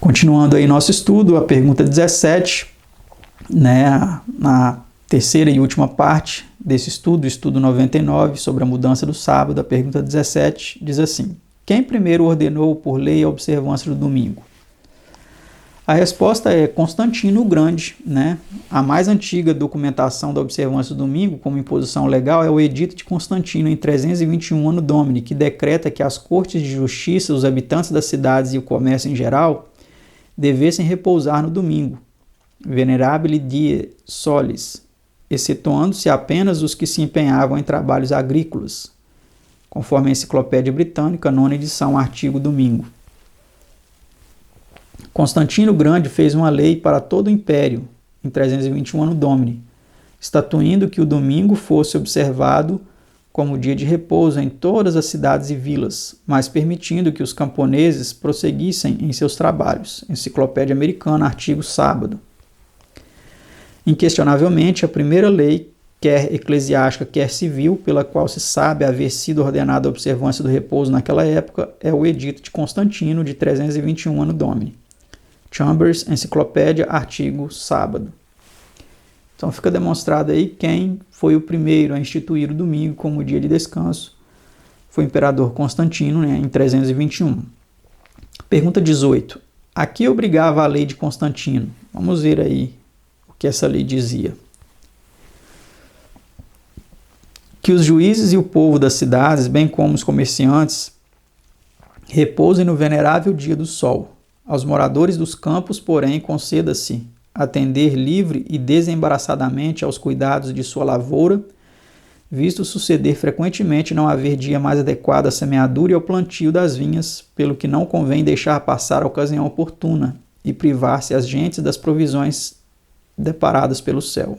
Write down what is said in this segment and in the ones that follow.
Continuando aí nosso estudo, a pergunta 17, né, na terceira e última parte desse estudo, estudo 99, sobre a mudança do sábado, a pergunta 17 diz assim: quem primeiro ordenou por lei a observância do domingo? A resposta é Constantino o Grande, né? A mais antiga documentação da observância do domingo como imposição legal é o Edito de Constantino, em 321 Anno Domini, que decreta que as cortes de justiça, os habitantes das cidades e o comércio em geral devessem repousar no domingo, venerabile die solis, excetuando-se apenas os que se empenhavam em trabalhos agrícolas, conforme a Enciclopédia Britânica, 9ª edição, artigo domingo. Constantino Grande fez uma lei para todo o Império, em 321 Anno Domini, estatuindo que o domingo fosse observado como dia de repouso em todas as cidades e vilas, mas permitindo que os camponeses prosseguissem em seus trabalhos. Enciclopédia Americana, artigo sábado. Inquestionavelmente, a primeira lei, quer eclesiástica, quer civil, pela qual se sabe haver sido ordenada a observância do repouso naquela época, é o Edito de Constantino, de 321 Anno Domini. Chambers, Enciclopédia, artigo sábado. Então fica demonstrado aí quem foi o primeiro a instituir o domingo como dia de descanso. Foi o imperador Constantino, né, em 321. Pergunta 18. A que obrigava a lei de Constantino? Vamos ver aí o que essa lei dizia. Que os juízes e o povo das cidades, bem como os comerciantes, repousem no venerável dia do sol. Aos moradores dos campos, porém, conceda-se atender livre e desembaraçadamente aos cuidados de sua lavoura, visto suceder frequentemente não haver dia mais adequado à semeadura e ao plantio das vinhas, pelo que não convém deixar passar a ocasião oportuna e privar-se as gentes das provisões deparadas pelo céu.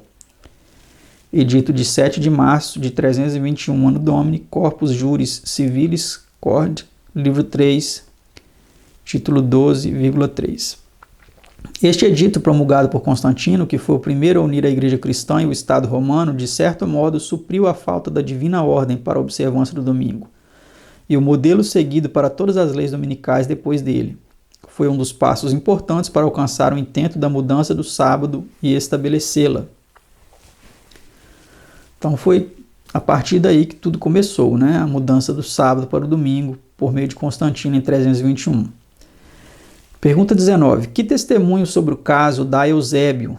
Edito de 7 de março de 321 Anno Domini, Corpus Juris Civilis Cord, livro 3, título 12,3. Este edito promulgado por Constantino, que foi o primeiro a unir a Igreja Cristã e o Estado Romano, de certo modo supriu a falta da divina ordem para a observância do domingo, e o modelo seguido para todas as leis dominicais depois dele. Foi um dos passos importantes para alcançar o intento da mudança do sábado e estabelecê-la. Então foi a partir daí que tudo começou, né? A mudança do sábado para o domingo, por meio de Constantino em 321. Pergunta 19. Que testemunho sobre o caso da Eusébio,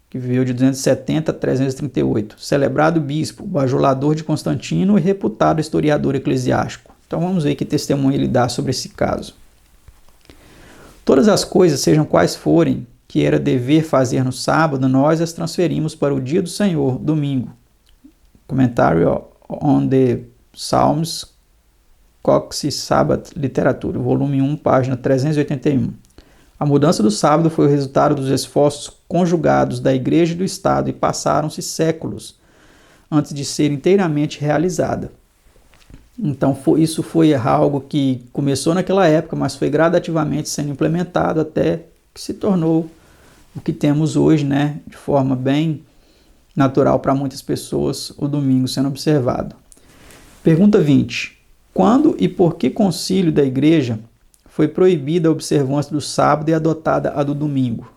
que viveu de 270 a 338, celebrado bispo, bajulador de Constantino e reputado historiador eclesiástico? Então vamos ver que testemunho ele dá sobre esse caso. Todas as coisas, sejam quais forem, que era dever fazer no sábado, nós as transferimos para o dia do Senhor, domingo. Commentary on the Psalms, Cox's Sabbath Literature, volume 1, página 381. A mudança do sábado foi o resultado dos esforços conjugados da Igreja e do Estado e passaram-se séculos antes de ser inteiramente realizada. Então isso foi algo que começou naquela época, mas foi gradativamente sendo implementado até que se tornou o que temos hoje, né, de forma bem natural para muitas pessoas, o domingo sendo observado. Pergunta 20. Quando e por que concílio da Igreja foi proibida a observância do sábado e adotada a do domingo?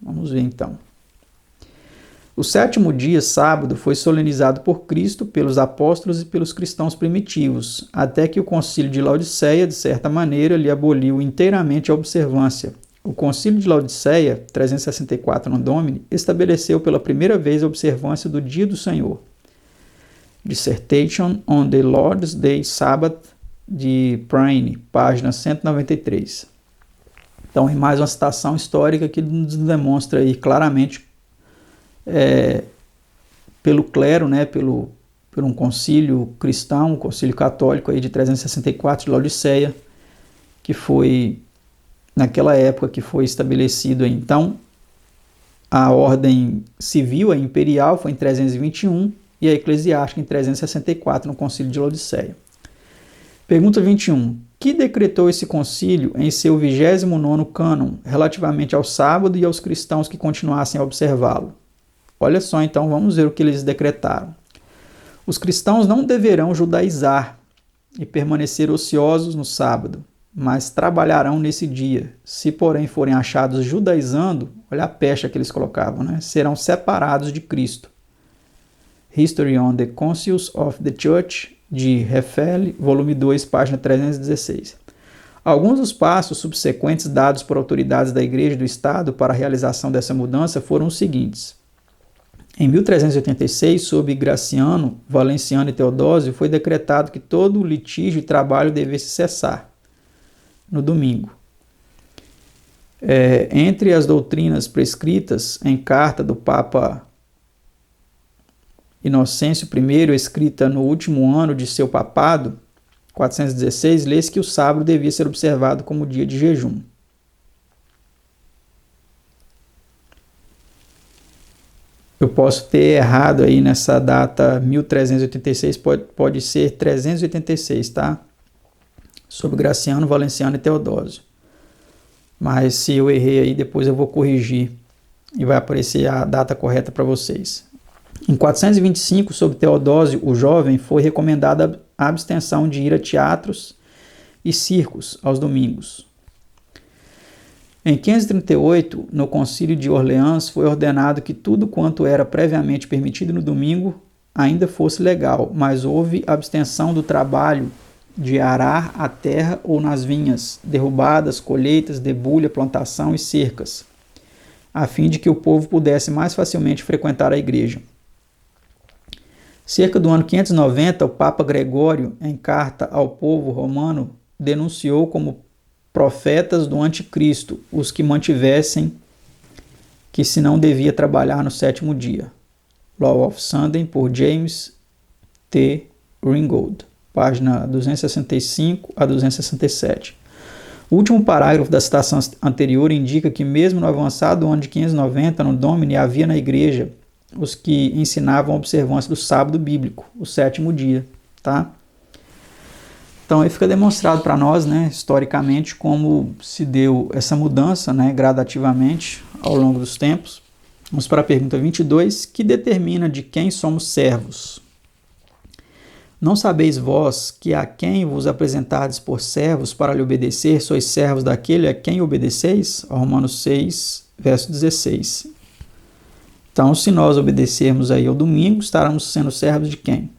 Vamos ver então. O sétimo dia, sábado, foi solenizado por Cristo, pelos apóstolos e pelos cristãos primitivos, até que o concílio de Laodiceia, de certa maneira, lhe aboliu inteiramente a observância. O concílio de Laodiceia, 364 Anno Domini, estabeleceu pela primeira vez a observância do dia do Senhor. Dissertation on the Lord's Day Sabbath, de Prine, página 193. Então, é mais uma citação histórica que nos demonstra aí claramente pelo clero, né, por um concílio cristão, um concílio católico aí de 364 de Laodiceia, que foi naquela época que foi estabelecido aí. Então, a ordem civil, a imperial, foi em 321 e a eclesiástica em 364 no concílio de Laodiceia. Pergunta 21. Que decretou esse concílio em seu 29º cânon relativamente ao sábado e aos cristãos que continuassem a observá-lo? Olha só, então, vamos ver o que eles decretaram. Os cristãos não deverão judaizar e permanecer ociosos no sábado, mas trabalharão nesse dia. Se, porém, forem achados judaizando, olha a pecha que eles colocavam, né? Serão separados de Cristo. History on the Councils of the Church, de Refel, volume 2, página 316. Alguns dos passos subsequentes dados por autoridades da Igreja e do Estado para a realização dessa mudança foram os seguintes. Em 1386, sob Graciano, Valenciano e Teodósio, foi decretado que todo litígio e trabalho devesse cessar no domingo. Entre as doutrinas prescritas em carta do Papa Inocêncio I, escrita no último ano de seu papado, 416, lê-se que o sábado devia ser observado como dia de jejum. Eu posso ter errado aí nessa data 1386, pode ser 386, tá? Sobre Graciano, Valenciano e Teodósio. Mas se eu errei aí, depois eu vou corrigir e vai aparecer a data correta para vocês. Em 425, sob Teodósio, o jovem, foi recomendada a abstenção de ir a teatros e circos aos domingos. Em 538, no Concílio de Orleans, foi ordenado que tudo quanto era previamente permitido no domingo ainda fosse legal, mas houve abstenção do trabalho de arar a terra ou nas vinhas, derrubadas, colheitas, debulha, plantação e cercas, a fim de que o povo pudesse mais facilmente frequentar a igreja. Cerca do ano 590, o Papa Gregório, em carta ao povo romano, denunciou como profetas do anticristo os que mantivessem que se não devia trabalhar no sétimo dia. Law of Sunday, por James T. Ringgold, página 265 a 267. O último parágrafo da citação anterior indica que mesmo no avançado ano de 590, no Domini, havia na igreja os que ensinavam a observância do sábado bíblico, o sétimo dia, tá? Então aí fica demonstrado para nós, né, historicamente, como se deu essa mudança, né, gradativamente ao longo dos tempos. Vamos para a pergunta 22, que determina de quem somos servos. Não sabeis vós que a quem vos apresentardes por servos para lhe obedecer, sois servos daquele a quem obedeceis? Romanos 6, verso 16. Então, se nós obedecermos aí ao domingo, estaremos sendo servos de quem?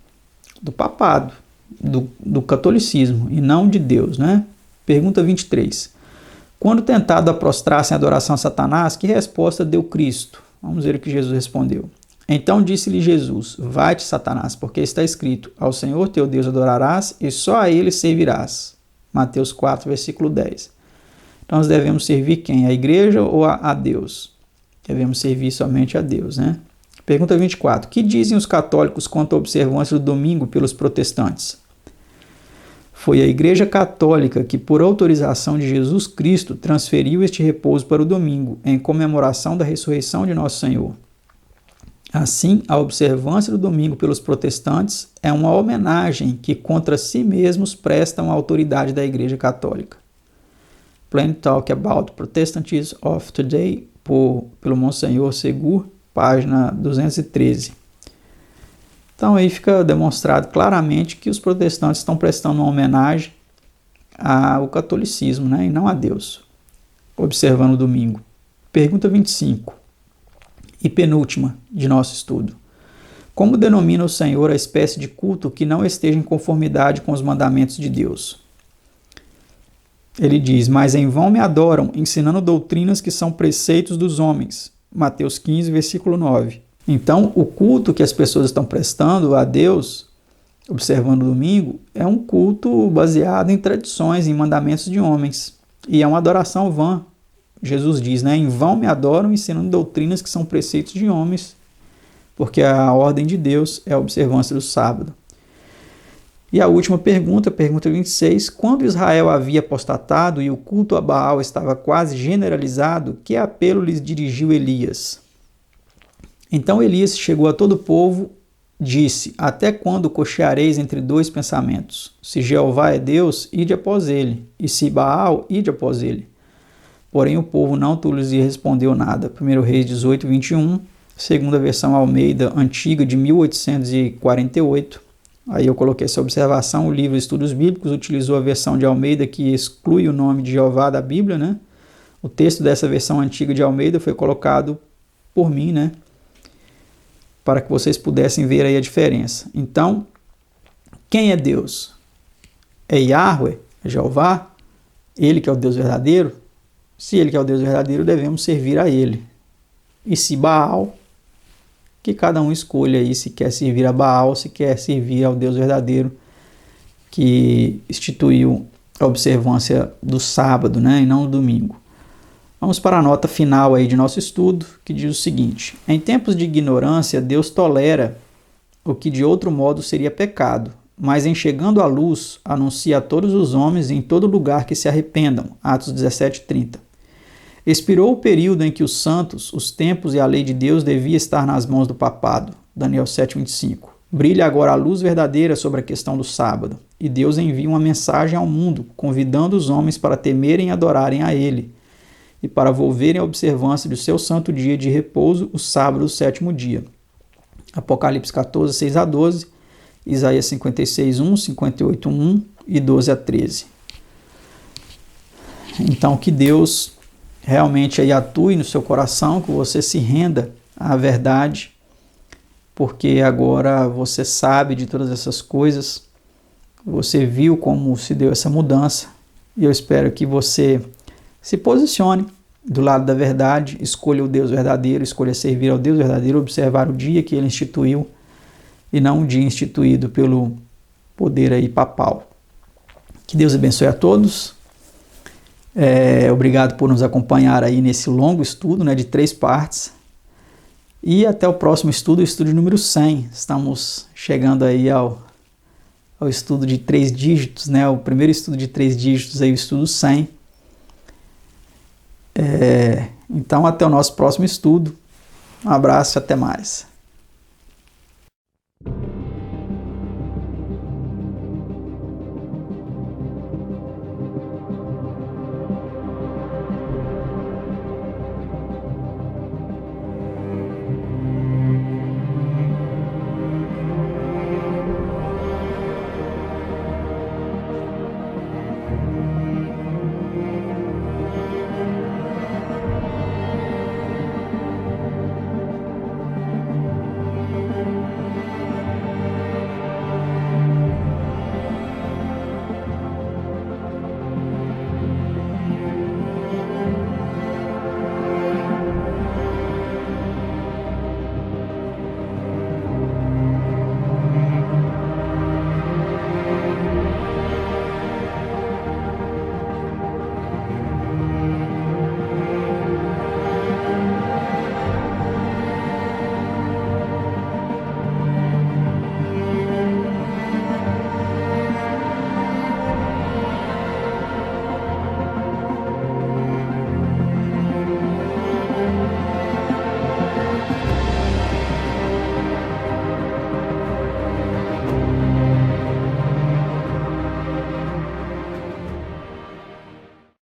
Do papado, do catolicismo, e não de Deus, né? Pergunta 23. Quando tentado a prostrar-se em adoração a Satanás, que resposta deu Cristo? Vamos ver o que Jesus respondeu. Então disse-lhe Jesus, vai-te, Satanás, porque está escrito, ao Senhor teu Deus adorarás e só a ele servirás. Mateus 4, versículo 10. Então nós devemos servir quem? A igreja ou a Deus? Devemos servir somente a Deus, né? Pergunta 24. Que dizem os católicos quanto à observância do domingo pelos protestantes? Foi a Igreja Católica que, por autorização de Jesus Cristo, transferiu este repouso para o domingo, em comemoração da ressurreição de Nosso Senhor. Assim, a observância do domingo pelos protestantes é uma homenagem que contra si mesmos prestam à autoridade da Igreja Católica. Plain Talk About Protestantism of Today, pelo Monsenhor Segur, página 213. Então aí fica demonstrado claramente que os protestantes estão prestando uma homenagem ao catolicismo, né, e não a Deus, observando o domingo. Pergunta 25 e penúltima de nosso estudo. Como denomina o Senhor a espécie de culto que não esteja em conformidade com os mandamentos de Deus? Ele diz, mas em vão me adoram, ensinando doutrinas que são preceitos dos homens. Mateus 15, versículo 9. Então, o culto que as pessoas estão prestando a Deus, observando o domingo, é um culto baseado em tradições, em mandamentos de homens. E é uma adoração vã. Jesus diz, né? Em vão me adoram, ensinando doutrinas que são preceitos de homens, porque a ordem de Deus é a observância do sábado. E a última pergunta, pergunta 26, quando Israel havia apostatado e o culto a Baal estava quase generalizado, que apelo lhes dirigiu Elias? Então Elias chegou a todo o povo, disse, até quando cocheareis entre dois pensamentos? Se Jeová é Deus, ide após ele, e se Baal, ide após ele. Porém o povo não lhes respondeu nada. 1 Reis 18, 21, segunda versão Almeida, antiga de 1848, Aí eu coloquei essa observação: o livro Estudos Bíblicos utilizou a versão de Almeida que exclui o nome de Jeová da Bíblia, né? O texto dessa versão antiga de Almeida foi colocado por mim, né? Para que vocês pudessem ver aí a diferença. Então, quem é Deus? É Yahweh? É Jeová? Ele que é o Deus verdadeiro? Se ele que é o Deus verdadeiro, devemos servir a ele. E se Baal, que cada um escolha aí se quer servir a Baal, se quer servir ao Deus verdadeiro, que instituiu a observância do sábado, né, e não do domingo. Vamos para a nota final aí de nosso estudo, que diz o seguinte: em tempos de ignorância, Deus tolera o que de outro modo seria pecado, mas em chegando à luz, anuncia a todos os homens em todo lugar que se arrependam. Atos 17:30. Expirou o período em que os santos, os tempos e a lei de Deus devia estar nas mãos do papado. Daniel 7:25. Brilha agora a luz verdadeira sobre a questão do sábado, e Deus envia uma mensagem ao mundo, convidando os homens para temerem e adorarem a Ele, e para volverem à observância do seu santo dia de repouso, o sábado do sétimo dia. Apocalipse 14, 6-12, Isaías 56, 1, 58, 1 e 12 a 13. Então, que Deus realmente aí atue no seu coração, que você se renda à verdade, porque agora você sabe de todas essas coisas, você viu como se deu essa mudança, e eu espero que você se posicione do lado da verdade, escolha o Deus verdadeiro, escolha servir ao Deus verdadeiro, observar o dia que ele instituiu e não um dia instituído pelo poder aí papal. Que Deus abençoe a todos. Obrigado por nos acompanhar aí nesse longo estudo, né, de 3 partes. E até o próximo estudo, o estudo número 100. Estamos chegando aí ao estudo de 3 dígitos, né, o primeiro estudo de 3 dígitos, aí, o estudo 100. Então, até o nosso próximo estudo. Um abraço e até mais.